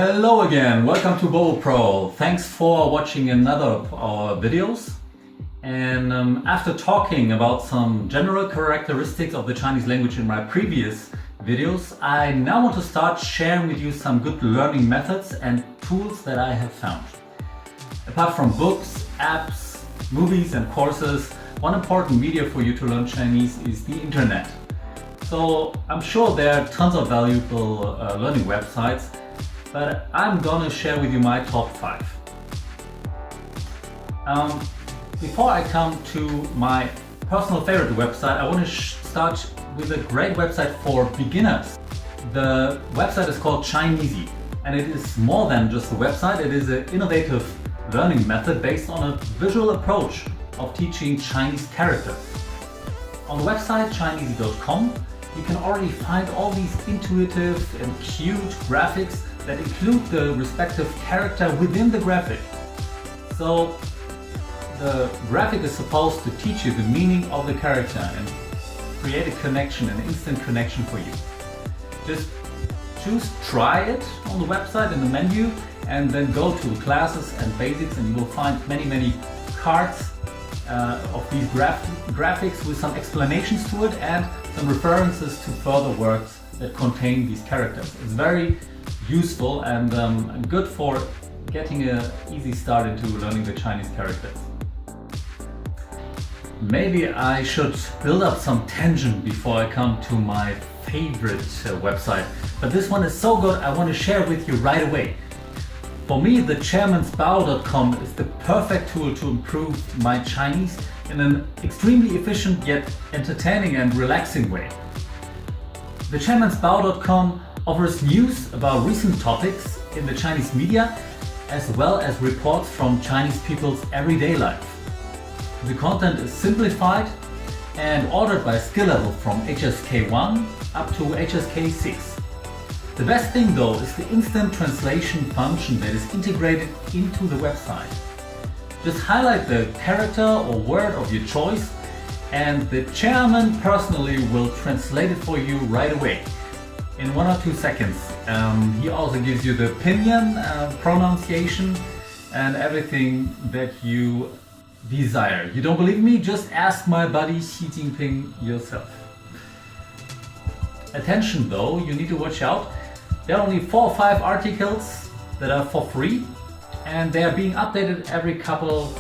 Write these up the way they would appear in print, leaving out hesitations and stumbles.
Hello again, welcome to Bobo Pro. Thanks for watching another of our videos. And after talking about some general characteristics of the Chinese language in my previous videos, I now want to start sharing with you some good learning methods and tools that I have found. Apart from books, apps, movies and courses, one important media for you to learn Chinese is the internet. So I'm sure there are tons of valuable learning websites, but I'm gonna share with you my top 5. Before I come to my personal favorite website, I want to start with a great website for beginners. The website is called Chinesey, and it is more than just a website. It is an innovative learning method based on a visual approach of teaching Chinese characters. On the website chinesey.com, you can already find all these intuitive and cute graphics that include the respective character within the graphic. So the graphic is supposed to teach you the meaning of the character and create a connection, an instant connection for you. Just choose try it on the website in the menu and then go to classes and basics, and you will find many cards of these graphics with some explanations to it and some references to further works that contain these characters. It's very useful and good for getting an easy start into learning the Chinese characters. Maybe I should build up some tension before I come to my favorite website, but this one is so good I want to share with you right away. For me, the chairmansbao.com is the perfect tool to improve my Chinese in an extremely efficient yet entertaining and relaxing way. The chairmansbao.com offers news about recent topics in the Chinese media, as well as reports from Chinese people's everyday life. The content is simplified and ordered by skill level from HSK 1 up to HSK 6. The best thing though is the instant translation function that is integrated into the website. Just highlight the character or word of your choice and the chairman personally will translate it for you right away in 1 or 2 seconds. He also gives you the pinyin pronunciation and everything that you desire. You don't believe me? Just ask my buddy Xi Jinping yourself. Attention though, you need to watch out. There are only 4 or 5 articles that are for free and they are being updated every couple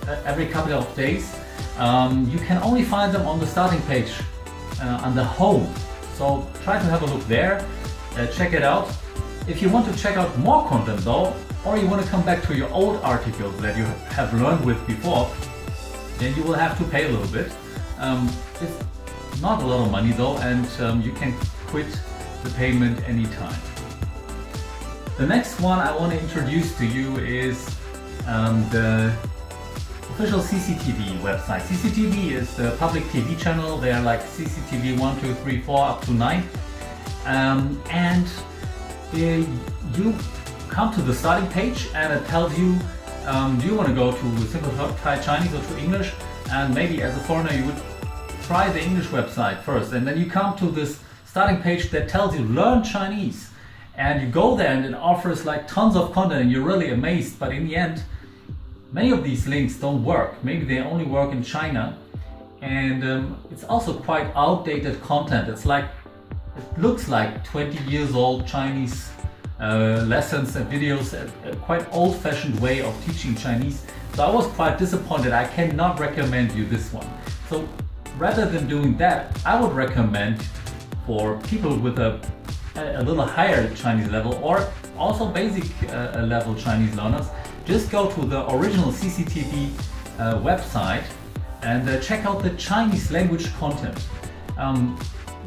of days. You can only find them on the starting page under home. So try to have a look there, check it out. If you want to check out more content though, or you want to come back to your old articles that you have learned with before, then you will have to pay a little bit. It's not a lot of money though, and you can quit the payment anytime. The next one I want to introduce to you is the official CCTV website. CCTV is the public TV channel. They are like CCTV 1, 2, 3, 4 up to 9. And you come to the starting page and it tells you do you want to go to simplified Chinese or to English, and maybe as a foreigner you would try the English website first, and then you come to this starting page that tells you learn Chinese, and you go there and it offers like tons of content and you're really amazed, but in the end many of these links don't work. Maybe they only work in China, and it's also quite outdated content. It looks like 20 years old Chinese lessons and videos, a quite old-fashioned way of teaching Chinese. So I was quite disappointed. I cannot recommend you this one. So rather than doing that, I would recommend for people with a little higher Chinese level or also basic level Chinese learners, just go to the original CCTV website and check out the Chinese language content.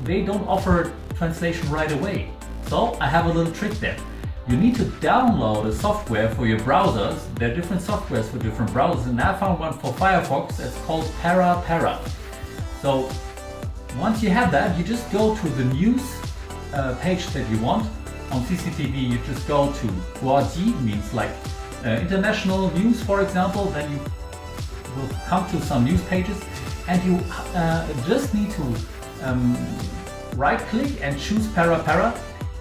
They don't offer translation right away. So I have a little trick there. You need to download a software for your browsers. There are different softwares for different browsers, and I found one for Firefox. It's called Para. So once you have that, you just go to the news page that you want. On CCTV, you just go to Guoji, means like international news, for example. Then you will come to some news pages, and you just need to right click and choose Para,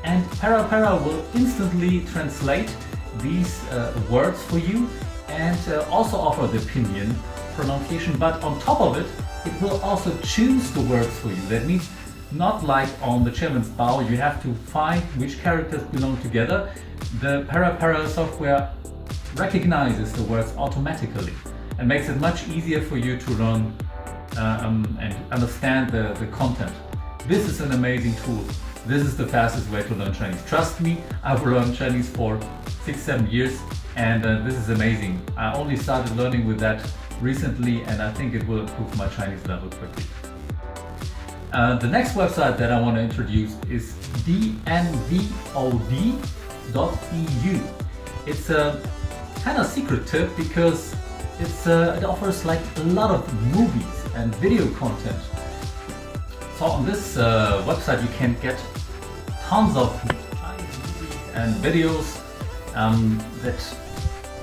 and Para will instantly translate these words for you and also offer the pinyin pronunciation, but on top of it, it will also choose the words for you. That means not like on the Chairman's Bao, you have to find which characters belong together. The Para software recognizes the words automatically and makes it much easier for you to learn and understand the content. This is an amazing tool. This is the fastest way to learn Chinese. Trust me, I've learned Chinese for 6-7 years, and this is amazing. I only started learning with that recently, and I think it will improve my Chinese level quickly. The next website that I want to introduce is dnvod.eu. It's a kind of secretive because it offers like a lot of movies and video content. So on this website you can get tons of Chinese movies and videos that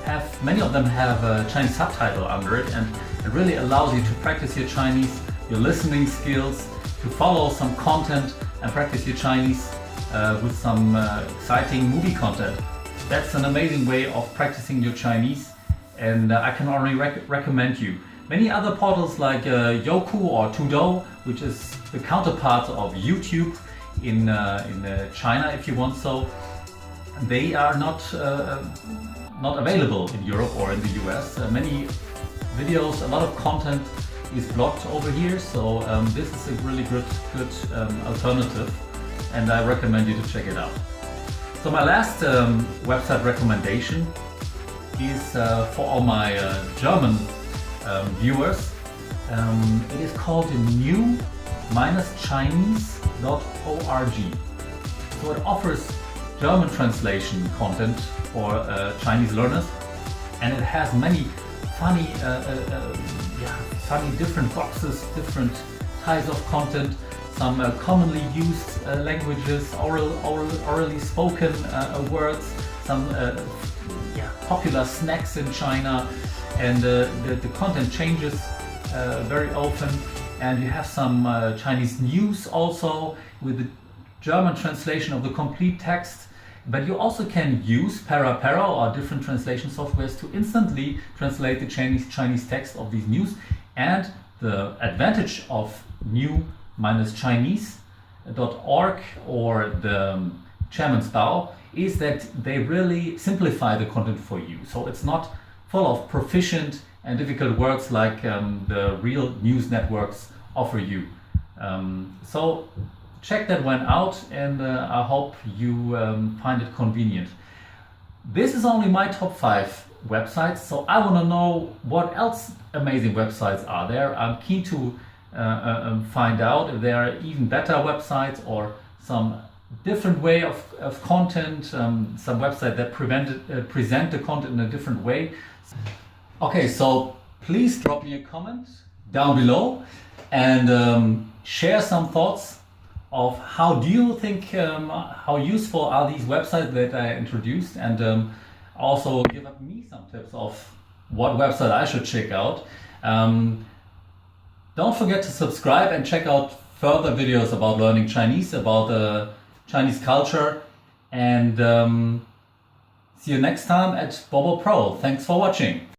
have, many of them have a Chinese subtitle under it, and it really allows you to practice your Chinese, your listening skills, to follow some content and practice your Chinese with some exciting movie content. That's an amazing way of practicing your Chinese, and I can only recommend you. Many other portals like Youku or Tudou, which is the counterpart of YouTube in China, if you want so, they are not available in Europe or in the US. Many videos, a lot of content is blocked over here, so this is a really good alternative, and I recommend you to check it out. So my last website recommendation is for all my German viewers. It is called new-chinese.org. So it offers German translation content for Chinese learners, and it has many funny different boxes, different types of content, some commonly used languages, orally spoken words, some popular snacks in China, and the content changes very often, and you have some Chinese news also with the German translation of the complete text. But you also can use Para or different translation softwares to instantly translate the Chinese text of these news. And the advantage of new-chinese.org or the Chairman's Bao is that they really simplify the content for you. So it's not full of proficient and difficult words like the real news networks offer you. So check that one out, and I hope you find it convenient. This is only my top 5 websites, so I want to know what else amazing websites are there. I'm keen to find out if there are even better websites or some different way of content, some website that present the content in a different way. Okay, so please drop me a comment down below and share some thoughts of how do you think, how useful are these websites that I introduced, and also give me some tips of what website I should check out. Don't forget to subscribe and check out further videos about learning Chinese, about Chinese culture, and see you next time at Bobo Pro. Thanks for watching.